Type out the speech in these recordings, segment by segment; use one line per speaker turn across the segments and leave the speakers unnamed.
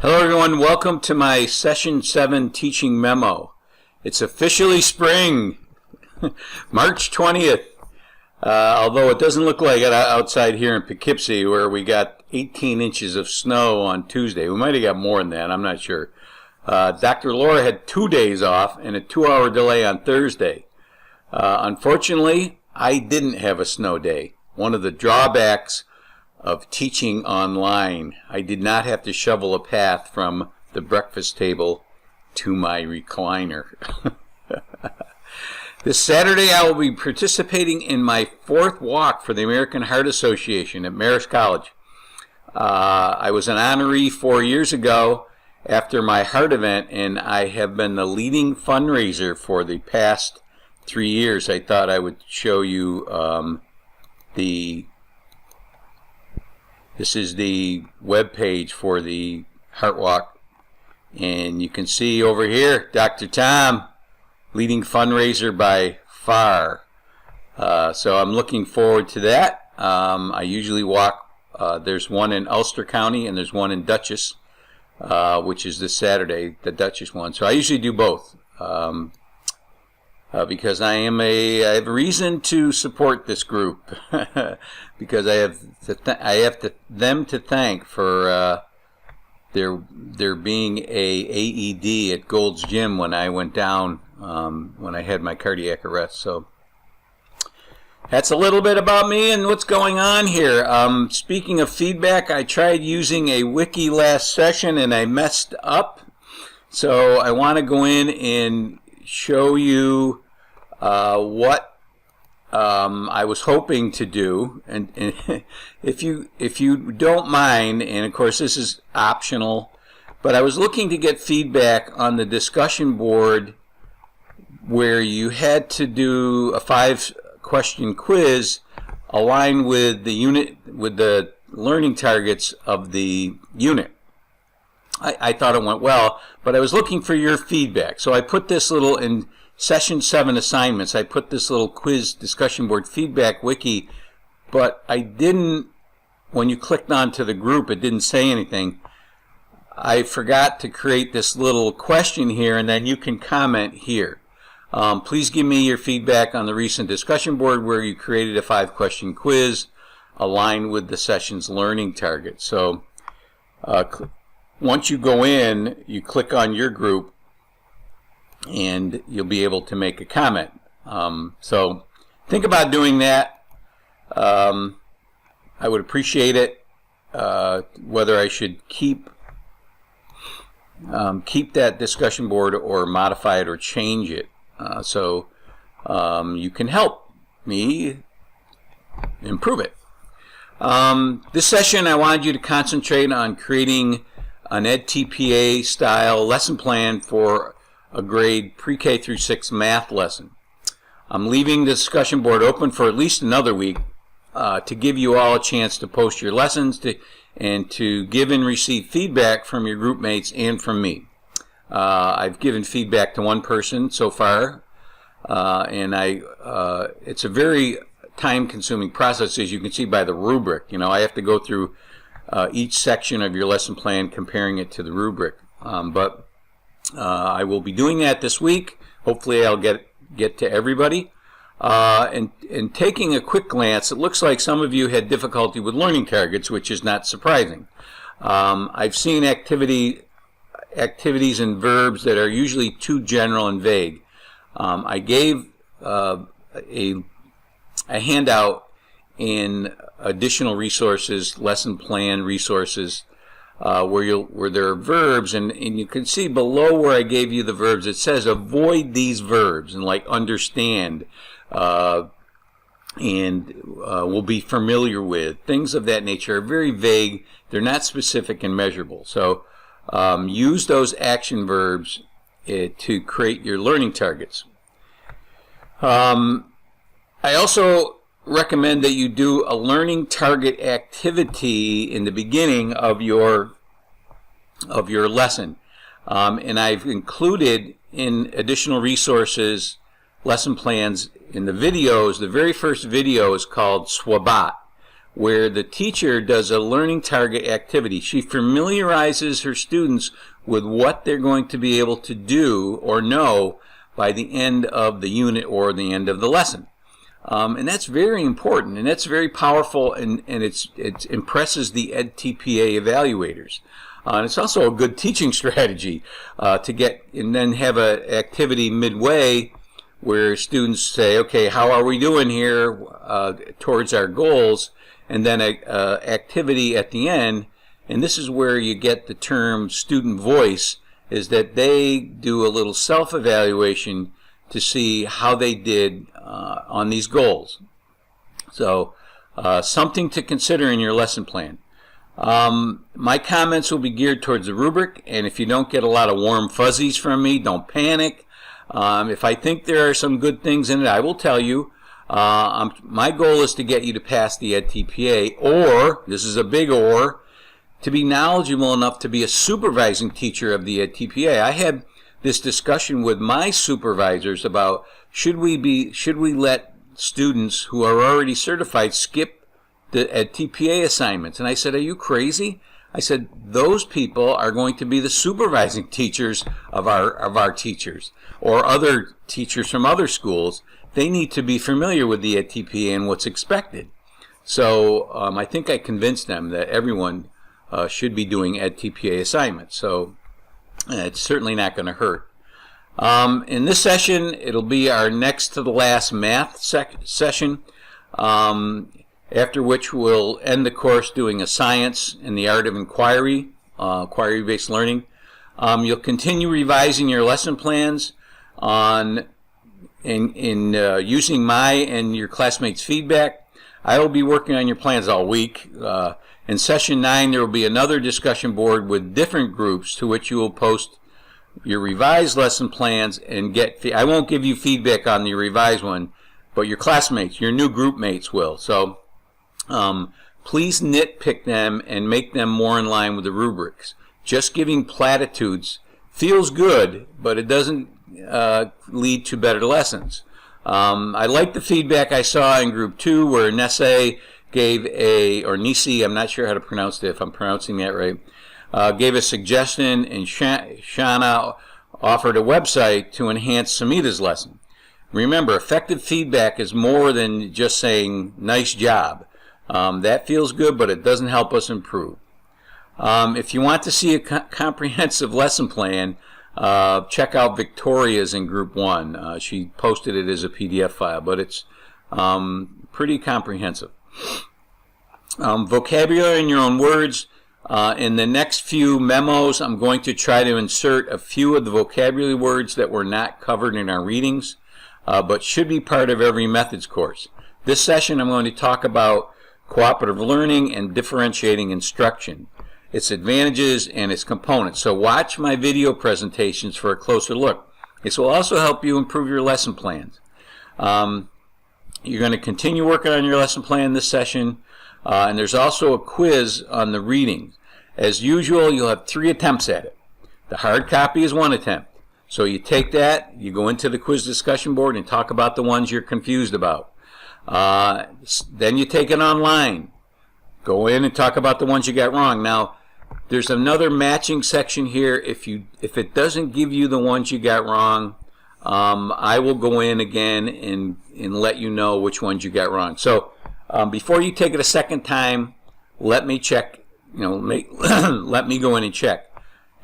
Hello everyone, welcome to my Session 7 teaching memo. It's officially spring, March 20th, although it doesn't look like it outside here in Poughkeepsie where we got 18 inches of snow on Tuesday. We might have got more than that, I'm not sure. Dr. Laura had 2 days off and a 2-hour delay on Thursday. Unfortunately, I didn't have a snow day. One of the drawbacks of teaching online, I did not have to shovel a path from the breakfast table to my recliner. This Saturday I will be participating in my 4th walk for the American Heart Association at Marist College. I was an honoree 4 years ago after my heart event, and I have been the leading fundraiser for the past 3 years. I thought I would show you this is the web page for the Heart Walk, and you can see over here Dr. Tom, leading fundraiser by far. So I'm looking forward to that. I usually walk, there's one in Ulster County and there's one in Dutchess, which is this Saturday, the Dutchess one. So I usually do both. Because I have a reason to support this group because I have them to thank for there being a AED at Gold's Gym when I went down when I had my cardiac arrest. So that's a little bit about me and what's going on here. Speaking of feedback, I tried using a wiki last session and I messed up. So I want to go in and show you what I was hoping to do, and if you don't mind, and of course this is optional, but I was looking to get feedback on the discussion board where you had to do a 5-question quiz aligned with the unit, with the learning targets of the unit. I thought it went well, but I was looking for your feedback, so I put this little in Session 7 assignments. I put this little quiz discussion board feedback wiki, but I didn't, when you clicked onto the group, it didn't say anything. I forgot to create this little question here, and then you can comment here. Please give me your feedback on the recent discussion board where you created a 5-question quiz aligned with the session's learning target. So once you go in, you click on your group, and you'll be able to make a comment. So think about doing that. I would appreciate it. Whether I should keep that discussion board or modify it or change it. So you can help me improve it. This session I wanted you to concentrate on creating an EdTPA style lesson plan for a grade pre-K through 6 math lesson. I'm leaving the discussion board open for at least another week to give you all a chance to post your lessons and to give and receive feedback from your group mates and from me. I've given feedback to one person so far, and it's a very time-consuming process, as you can see by the rubric. You know, I have to go through each section of your lesson plan, comparing it to the rubric. But I will be doing that this week. Hopefully I'll get to everybody. And taking a quick glance, it looks like some of you had difficulty with learning targets, which is not surprising. I've seen activities and verbs that are usually too general and vague. I gave a handout in additional resources, lesson plan resources, where there are verbs, and you can see below where I gave you the verbs, it says avoid these verbs, and like understand, and will be familiar with. Things of that nature are very vague. They're not specific and measurable. So use those action verbs to create your learning targets. I also recommend that you do a learning target activity in the beginning of your lesson, and I've included in additional resources lesson plans in the videos. The very first video is called SWABOT, where the teacher does a learning target activity. She familiarizes her students with what they're going to be able to do or know by the end of the unit or the end of the lesson. And that's very important, and that's very powerful, and it impresses the EdTPA evaluators. And it's also a good teaching strategy to get, and then have an activity midway where students say, okay, how are we doing here towards our goals? And then an activity at the end, and this is where you get the term student voice, is that they do a little self-evaluation to see how they did on these goals. So something to consider in your lesson plan. My comments will be geared towards the rubric, and if you don't get a lot of warm fuzzies from me, don't panic. If I think there are some good things in it, I will tell you. My goal is to get you to pass the EdTPA, or, this is a big or, to be knowledgeable enough to be a supervising teacher of the EdTPA. I had this discussion with my supervisors about should we let students who are already certified skip the EdTPA assignments? And I said, are you crazy? I said, those people are going to be the supervising teachers of our teachers, or other teachers from other schools. They need to be familiar with the EdTPA and what's expected. So I think I convinced them that everyone should be doing EdTPA assignments. So it's certainly not going to hurt. In this session, it'll be our next to the last math session, after which we'll end the course doing a science and the art of inquiry, inquiry-based learning. You'll continue revising your lesson plans in using my and your classmates' feedback. I will be working on your plans all week. In session 9, there will be another discussion board with different groups to which you will post your revised lesson plans and get. I won't give you feedback on the revised one, but your classmates, your new group mates will. So please nitpick them and make them more in line with the rubrics. Just giving platitudes feels good, but it doesn't lead to better lessons. I like the feedback I saw in group 2 where Nese gave or Nisi, I'm not sure how to pronounce it, if I'm pronouncing that right, gave a suggestion, and Shana offered a website to enhance Samita's lesson. Remember, effective feedback is more than just saying, nice job. That feels good, but it doesn't help us improve. If you want to see a comprehensive lesson plan, check out Victoria's in Group 1. She posted it as a PDF file, but it's pretty comprehensive. Vocabulary in your own words. In the next few memos, I'm going to try to insert a few of the vocabulary words that were not covered in our readings, but should be part of every methods course. This session, I'm going to talk about cooperative learning and differentiating instruction, its advantages and its components. So watch my video presentations for a closer look. This will also help you improve your lesson plans. You're going to continue working on your lesson plan this session, and there's also a quiz on the reading. As usual, you'll have 3 attempts at it. The hard copy is 1 attempt. So you take that, you go into the quiz discussion board and talk about the ones you're confused about. Then you take it online. Go in and talk about the ones you got wrong. Now, there's another matching section here. If it doesn't give you the ones you got wrong, I will go in again and let you know which ones you got wrong. So before you take it a second time, let me check. Let me go in and check.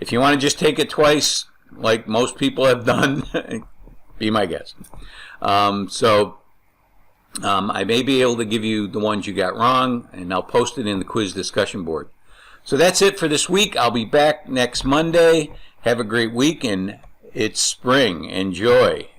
If you want to just take it twice, like most people have done, be my guest. I may be able to give you the ones you got wrong, and I'll post it in the quiz discussion board. So that's it for this week. I'll be back next Monday. Have a great week, and it's spring. Enjoy.